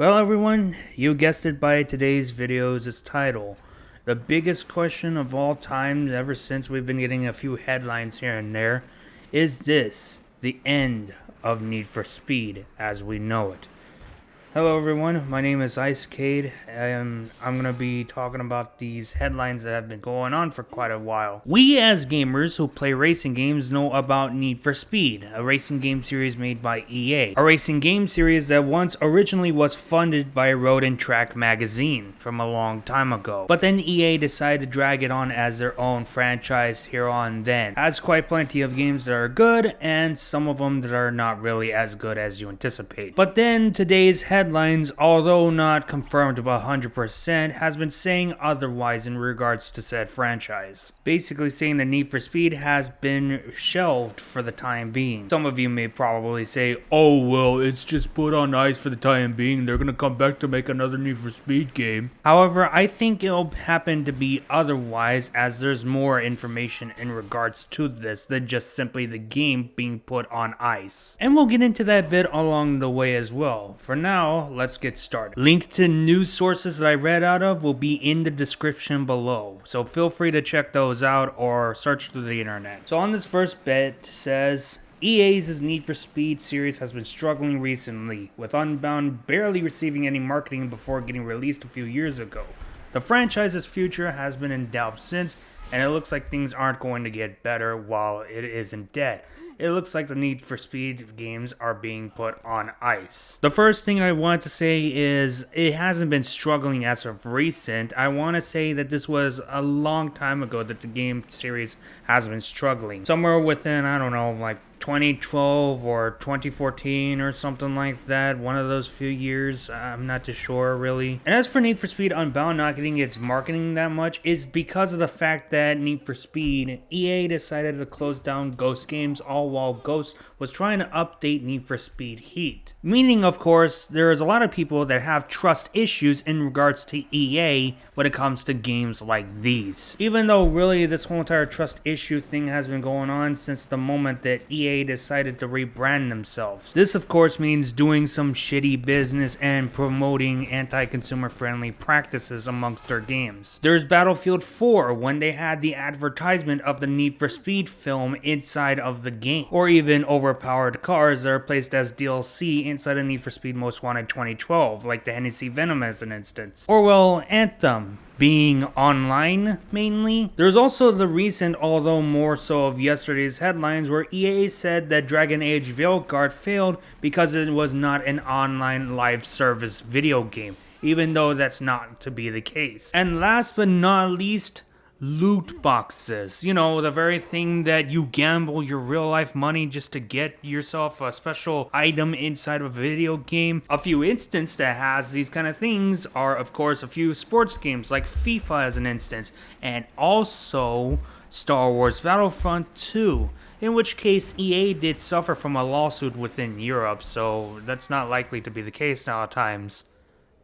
Well everyone, you guessed it by today's video's title. The biggest question of all time ever since we've been getting a few headlines here and there. Is this the end of Need for Speed as we know it? Hello everyone, my name is Icecade, and I'm going to be talking about these headlines that have been going on for quite a while. We as gamers who play racing games know about Need for Speed, a racing game series made by EA. A racing game series that once originally was funded by Road and Track magazine from a long time ago. But then EA decided to drag it on as their own franchise here on then. Has quite plenty of games that are good, and some of them that are not really as good as you anticipate. But then today's headlines, although not confirmed 100%, has been saying otherwise in regards to said franchise. Basically saying that Need for Speed has been shelved for the time being. Some of you may probably say, oh well, it's just put on ice for the time being, they're gonna come back to make another Need for Speed game. However, I think it'll happen to be otherwise, as there's more information in regards to this than just simply the game being put on ice. And we'll get into that bit along the way as well. For now, let's get started. Link to news sources that I read out of will be in the description below, so feel free to check those out or search through the internet. So on this first bit says, EA's Need for Speed series has been struggling recently, with Unbound barely receiving any marketing before getting released a few years ago. The franchise's future has been in doubt since, and it looks like things aren't going to get better while it isn't dead. It looks like the Need for Speed games are being put on ice. The first thing I want to say is it hasn't been struggling as of recent. I want to say that this was a long time ago that the game series has been struggling. Somewhere within, I don't know, like 2012 or 2014 or something like that. One of those few years. I'm not too sure really. And as for Need for Speed Unbound not getting its marketing that much, is because of the fact that Need for Speed, EA decided to close down Ghost Games all while Ghost was trying to update Need for Speed Heat. Meaning, of course, there's a lot of people that have trust issues in regards to EA when it comes to games like these. Even though really this whole entire trust issue thing has been going on since the moment that EA decided to rebrand themselves. This of course means doing some shitty business and promoting anti-consumer friendly practices amongst their games. There's Battlefield 4 when they had the advertisement of the Need for Speed film inside of the game, or even overpowered cars that are placed as DLC inside of Need for Speed Most Wanted 2012, like the Hennessy Venom as an instance. Or well, Anthem being online mainly. There's also the recent, although more so of yesterday's headlines, where EA said that Dragon Age Veilguard failed because it was not an online live service video game, even though that's not to be the case. And last but not least, loot boxes. You know, the very thing that you gamble your real life money just to get yourself a special item inside of a video game. A few instances that has these kind of things are of course a few sports games like FIFA as an instance, and also Star Wars Battlefront 2. In which case EA did suffer from a lawsuit within Europe, so that's not likely to be the case now at times.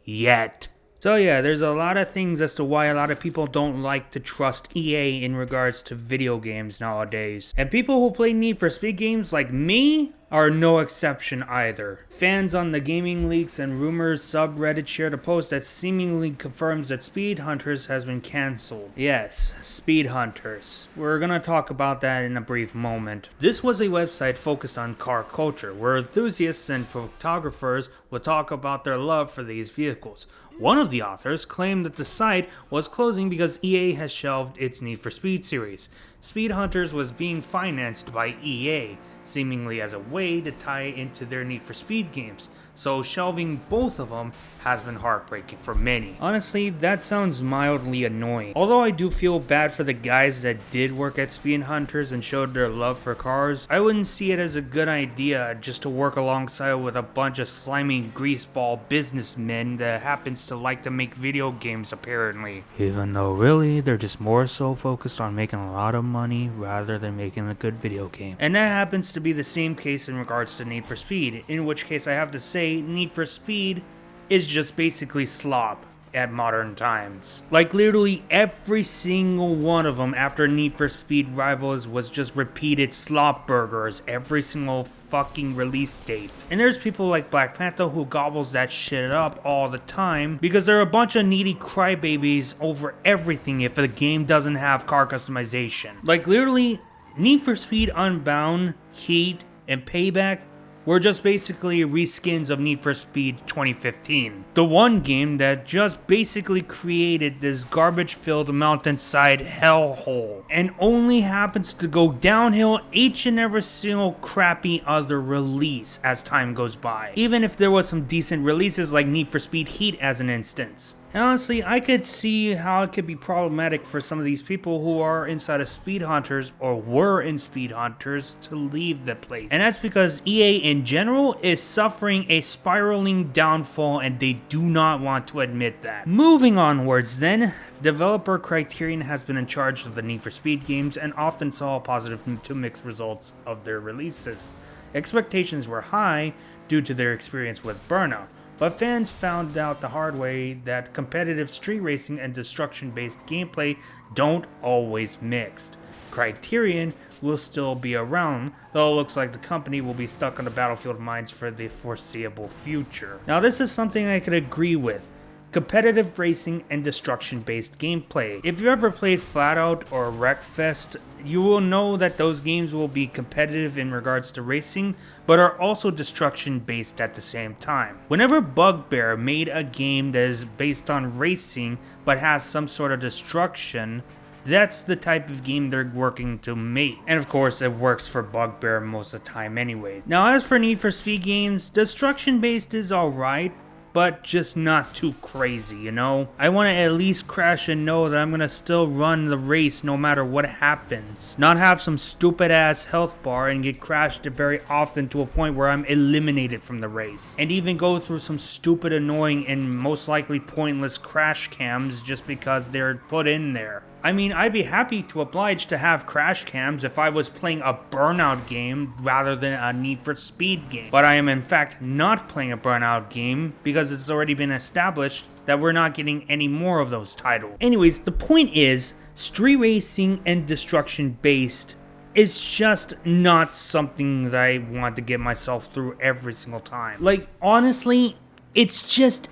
Yet. So yeah, there's a lot of things as to why a lot of people don't like to trust EA in regards to video games nowadays. And people who play Need for Speed games like me are no exception either. Fans on the Gaming Leaks and Rumors subreddit shared a post that seemingly confirms that Speed Hunters has been cancelled. Yes, Speed Hunters. We're gonna talk about that in a brief moment. This was a website focused on car culture, where enthusiasts and photographers would talk about their love for these vehicles. One of the authors claimed that the site was closing because EA has shelved its Need for Speed series. Speed Hunters was being financed by EA, seemingly as a way to tie into their Need for Speed games, so shelving both of them has been heartbreaking for many. Honestly, that sounds mildly annoying. Although I do feel bad for the guys that did work at Speed Hunters and showed their love for cars, I wouldn't see it as a good idea just to work alongside with a bunch of slimy greaseball businessmen that happens to like to make video games apparently. Even though really, they're just more so focused on making a lot of money rather than making a good video game. And that happens to be the same case in regards to Need for Speed, in which case I have to say Need for Speed is just basically slop at modern times. Like literally every single one of them after Need for Speed Rivals was just repeated slop burgers every single fucking release date. And there's people like Black Panther who gobbles that shit up all the time because they're a bunch of needy crybabies over everything if the game doesn't have car customization. Like literally Need for Speed Unbound, Heat, and Payback were just basically reskins of Need for Speed 2015. The one game that just basically created this garbage-filled mountainside hellhole and only happens to go downhill each and every single crappy other release as time goes by. Even if there was some decent releases like Need for Speed Heat as an instance. And honestly, I could see how it could be problematic for some of these people who are inside of Speed Hunters or were in Speed Hunters to leave the place. And that's because EA in general is suffering a spiraling downfall and they do not want to admit that. Moving onwards then, developer Criterion has been in charge of the Need for Speed games and often saw positive to mixed results of their releases. Expectations were high due to their experience with Burnout. But fans found out the hard way that competitive street racing and destruction-based gameplay don't always mix. Criterion will still be around, though it looks like the company will be stuck on the battlefield of minds for the foreseeable future. Now this is something I could agree with. Competitive racing and destruction-based gameplay. If you ever played Flatout or Wreckfest, you will know that those games will be competitive in regards to racing, but are also destruction-based at the same time. Whenever Bugbear made a game that is based on racing, but has some sort of destruction, that's the type of game they're working to make. And of course, it works for Bugbear most of the time anyway. Now as for Need for Speed games, destruction-based is alright, but just not too crazy, you know? I want to at least crash and know that I'm going to still run the race no matter what happens. Not have some stupid ass health bar and get crashed very often to a point where I'm eliminated from the race. And even go through some stupid, annoying, and most likely pointless crash cams just because they're put in there. I mean, I'd be happy to oblige to have crash cams if I was playing a Burnout game rather than a Need for Speed game. But I am in fact not playing a Burnout game because it's already been established that we're not getting any more of those titles. Anyways, the point is, street racing and destruction based is just not something that I want to get myself through every single time. Like, honestly, it's just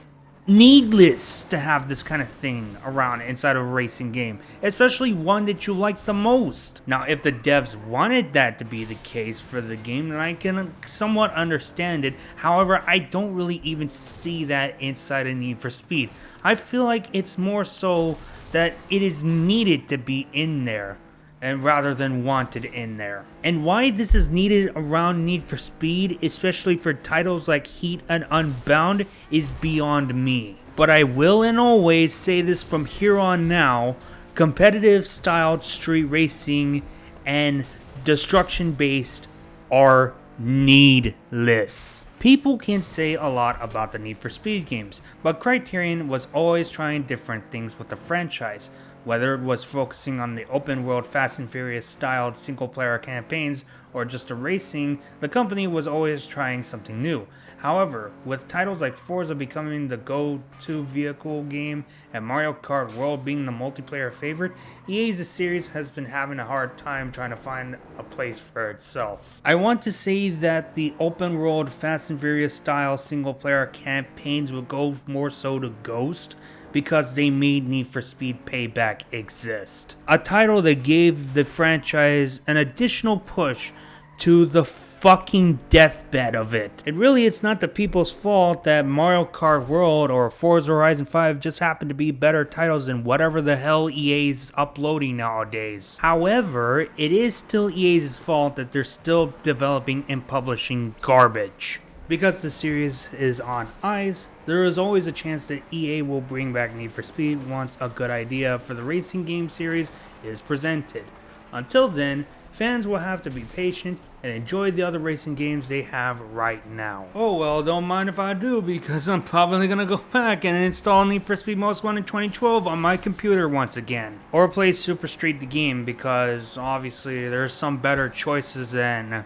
needless to have this kind of thing around inside of a racing game, especially one that you like the most. Now, if the devs wanted that to be the case for the game, then I can somewhat understand it. However, I don't really even see that inside of Need for Speed. I feel like it's more so that it is needed to be in there, and rather than wanted in there. And why this is needed around Need for Speed, especially for titles like Heat and Unbound, is beyond me. But I will and always say this from here on now, competitive styled street racing and destruction based are needless. People can say a lot about the Need for Speed games, but Criterion was always trying different things with the franchise. Whether it was focusing on the open world Fast and Furious styled single player campaigns or just a racing, the company was always trying something new. However, with titles like Forza becoming the go-to vehicle game and Mario Kart World being the multiplayer favorite, EA's series has been having a hard time trying to find a place for itself. I want to say that the open world Fast and Furious style single player campaigns will go more so to Ghost, because they made Need for Speed Payback exist. A title that gave the franchise an additional push to the fucking deathbed of it. And really, it's not the people's fault that Mario Kart World or Forza Horizon 5 just happen to be better titles than whatever the hell EA's uploading nowadays. However, it is still EA's fault that they're still developing and publishing garbage. Because the series is on ice, there is always a chance that EA will bring back Need for Speed once a good idea for the racing game series is presented. Until then, fans will have to be patient and enjoy the other racing games they have right now. Oh well, don't mind if I do, because I'm probably gonna go back and install Need for Speed Most Wanted 2012 on my computer once again. Or play Super Street the game, because obviously there's some better choices than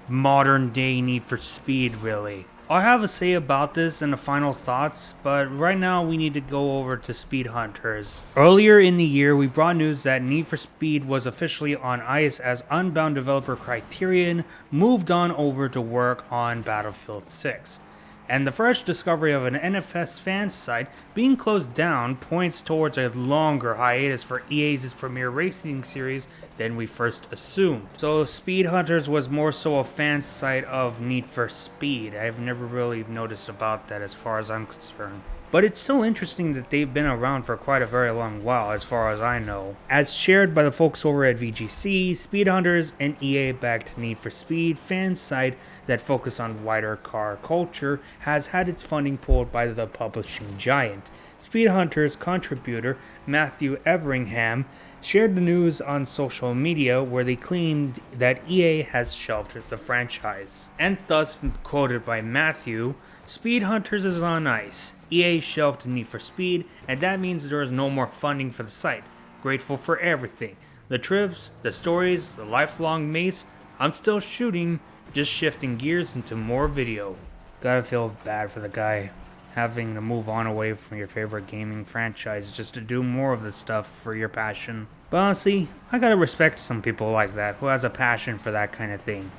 modern day Need for Speed, really. I'll have a say about this in the final thoughts, but right now we need to go over to Speed Hunters. Earlier in the year, we brought news that Need for Speed was officially on ice as Unbound developer Criterion moved on over to work on Battlefield 6. And the fresh discovery of an NFS fan site being closed down points towards a longer hiatus for EA's premier racing series than we first assumed. So Speed Hunters was more so a fan site of Need for Speed. I've never really noticed about that as far as I'm concerned. But it's still interesting that they've been around for quite a very long while, as far as I know. As shared by the folks over at VGC, Speed Hunters, an EA-backed Need for Speed fan site that focus on wider car culture, has had its funding pulled by the publishing giant. Speed Hunters contributor Matthew Everingham shared the news on social media where they claimed that EA has shelved the franchise. And thus, quoted by Matthew, Speed Hunters is on ice. EA shelved Need for Speed, and that means there is no more funding for the site. Grateful for everything. The trips, the stories, the lifelong mates. I'm still shooting, just shifting gears into more video. Gotta feel bad for the guy having to move on away from your favorite gaming franchise just to do more of the stuff for your passion. But honestly, I gotta respect some people like that who has a passion for that kind of thing.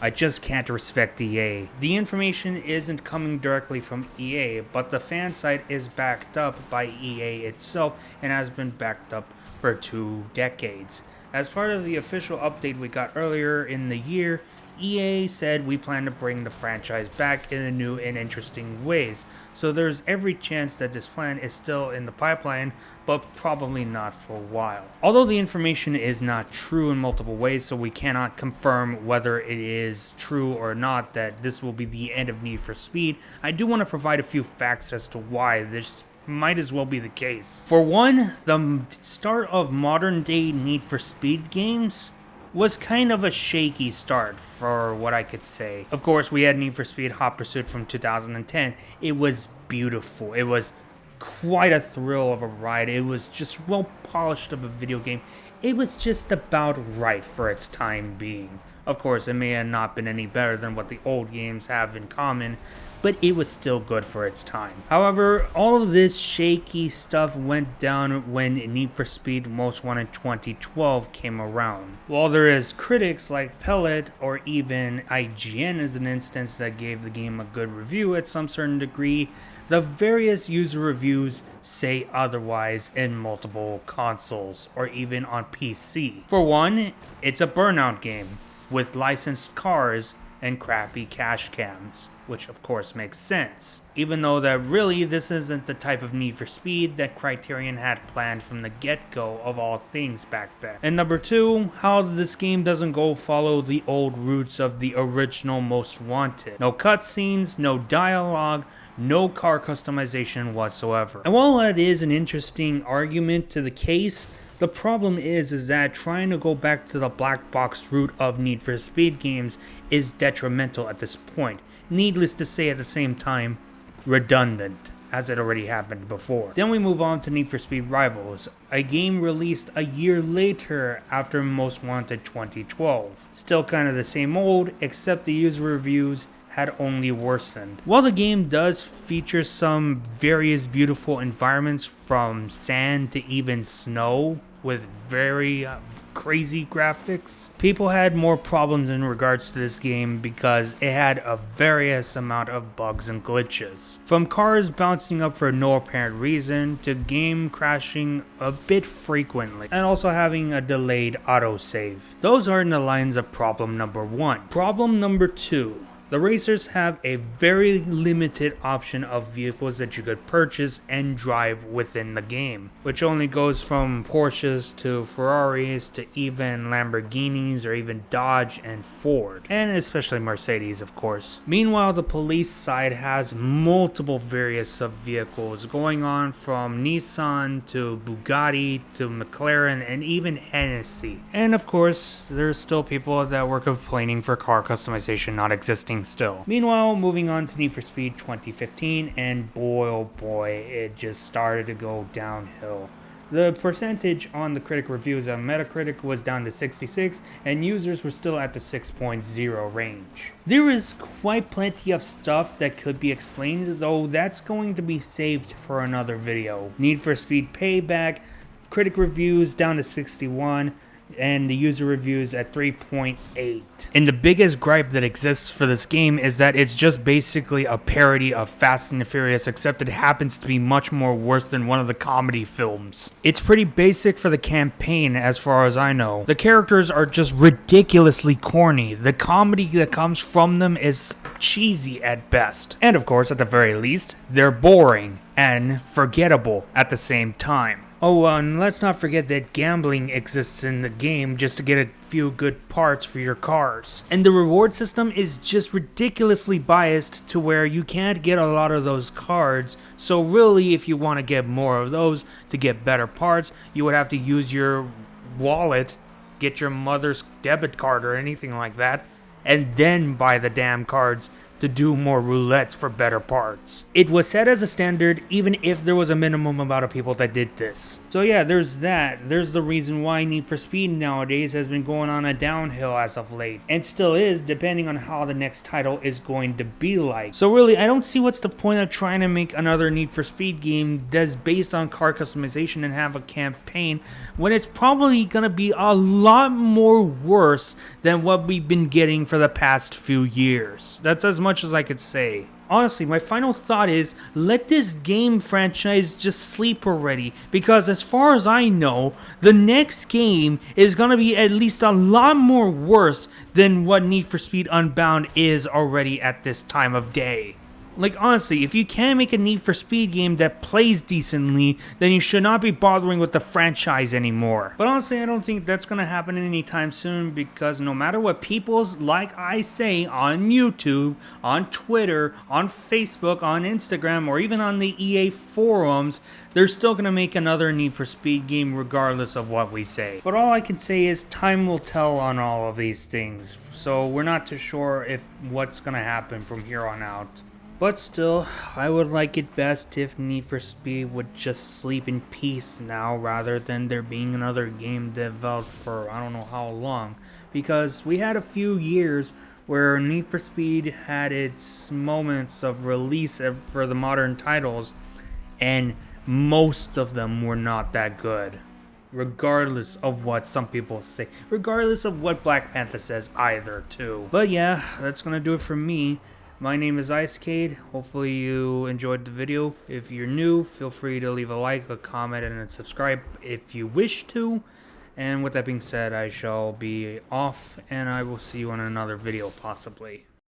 I just can't respect EA. The information isn't coming directly from EA, but the fan site is backed up by EA itself and has been backed up for 2 decades. As part of the official update we got earlier in the year, EA said we plan to bring the franchise back in new and interesting ways, so there's every chance that this plan is still in the pipeline, but probably not for a while. Although the information is not true in multiple ways, so we cannot confirm whether it is true or not that this will be the end of Need for Speed, I do want to provide a few facts as to why this might as well be the case. For one, the start of modern day Need for Speed games was kind of a shaky start for what I could say. Of course, we had Need for Speed Hot Pursuit from 2010. It was beautiful. It was quite a thrill of a ride. It was just well polished of a video game. It was just about right for its time being. Of course, it may have not been any better than what the old games have in common, but it was still good for its time. However, all of this shaky stuff went down when Need for Speed Most Wanted 2012 came around. While there is critics like Pellet or even IGN as an instance that gave the game a good review at some certain degree, the various user reviews say otherwise in multiple consoles or even on PC. For one, it's a burnout game with licensed cars and crappy cash cams, which of course makes sense, even though that really this isn't the type of Need for Speed that Criterion had planned from the get-go of all things back then. And number two, how this game doesn't go follow the old roots of the original Most Wanted. No cutscenes, no dialogue, no car customization whatsoever. And while that is an interesting argument to the case, the problem is that trying to go back to the black box route of Need for Speed games is detrimental at this point. Needless to say, at the same time, redundant, as it already happened before. Then we move on to Need for Speed Rivals, a game released a year later after Most Wanted 2012. Still kind of the same old, except the user reviews had only worsened. While the game does feature some various beautiful environments from sand to even snow with very crazy graphics, people had more problems in regards to this game because it had a various amount of bugs and glitches. From cars bouncing up for no apparent reason to game crashing a bit frequently and also having a delayed autosave. Those are in the lines of problem number one. Problem number two. The racers have a very limited option of vehicles that you could purchase and drive within the game, which only goes from Porsches to Ferraris to even Lamborghinis or even Dodge and Ford, and especially Mercedes, of course. Meanwhile, the police side has multiple various of vehicles going on from Nissan to Bugatti to McLaren and even Hennessy. And of course, there's still people that were complaining for car customization not existing still. Meanwhile, moving on to Need for Speed 2015, and boy oh boy, it just started to go downhill. The percentage on the critic reviews on Metacritic was down to 66, and users were still at the 6.0 range. There is quite plenty of stuff that could be explained, though that's going to be saved for another video. Need for Speed Payback, critic reviews down to 61, and the user reviews at 3.8. And the biggest gripe that exists for this game is that it's just basically a parody of Fast and the Furious, except it happens to be much more worse than one of the comedy films. It's pretty basic for the campaign as far as I know. The characters are just ridiculously corny. The comedy that comes from them is cheesy at best. And of course, at the very least, they're boring and forgettable at the same time. Oh, and let's not forget that gambling exists in the game just to get a few good parts for your cars. And the reward system is just ridiculously biased to where you can't get a lot of those cards. So really, if you want to get more of those to get better parts, you would have to use your wallet, get your mother's debit card or anything like that, and then buy the damn cards to do more roulettes for better parts. It was set as a standard even if there was a minimum amount of people that did this. So yeah, there's that. There's the reason why Need for Speed nowadays has been going on a downhill as of late. And still is, depending on how the next title is going to be like. So really, I don't see what's the point of trying to make another Need for Speed game that's based on car customization and have a campaign when it's probably gonna be a lot more worse than what we've been getting for the past few years. That's as much as I could say. Honestly, my final thought is, let this game franchise just sleep already, because as far as I know, the next game is gonna be at least a lot more worse than what Need for Speed Unbound is already at this time of day. Like, honestly, if you can't make a Need for Speed game that plays decently, then you should not be bothering with the franchise anymore. But honestly, I don't think that's gonna happen anytime soon, because no matter what people's, like I say, on YouTube, on Twitter, on Facebook, on Instagram, or even on the EA forums, they're still gonna make another Need for Speed game regardless of what we say. But all I can say is time will tell on all of these things, so we're not too sure if what's gonna happen from here on out. But still, I would like it best if Need for Speed would just sleep in peace now rather than there being another game developed for I don't know how long. Because we had a few years where Need for Speed had its moments of release for the modern titles, and most of them were not that good. Regardless of what some people say. Regardless of what Black Panther says either, too. But yeah, that's gonna do it for me. My name is Icecade. Hopefully you enjoyed the video. If you're new, feel free to leave a like, a comment, and subscribe if you wish to. And with that being said, I shall be off, and I will see you on another video possibly.